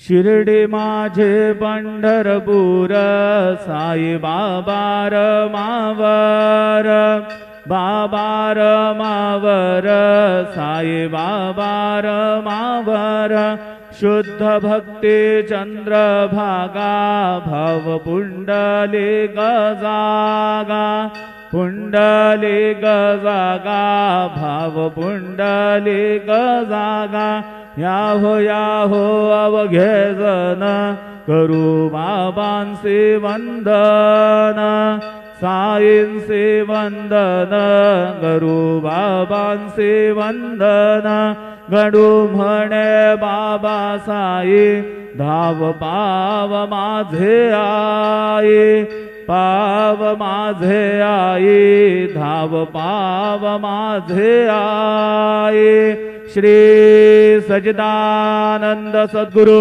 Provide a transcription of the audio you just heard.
शिर्डी माझे पंढरपूर साई बाबा रमावर बाबा रमावर साई बाबा रमावर शुद्ध भक्ती चंद्रभागा भव पुंडलिक जागा पुंडलिक जागा भाव पुंडलिक जागा याहो अवघे जन करू बाबांचे वंदन साईंचे वंदन करू बाबांचे वंदन गडू म्हणे बाबा साई धाव पाव माझे आई पाव माझे आई धाव पाव माझे आई श्री सच्चिदानंद सद्गुरु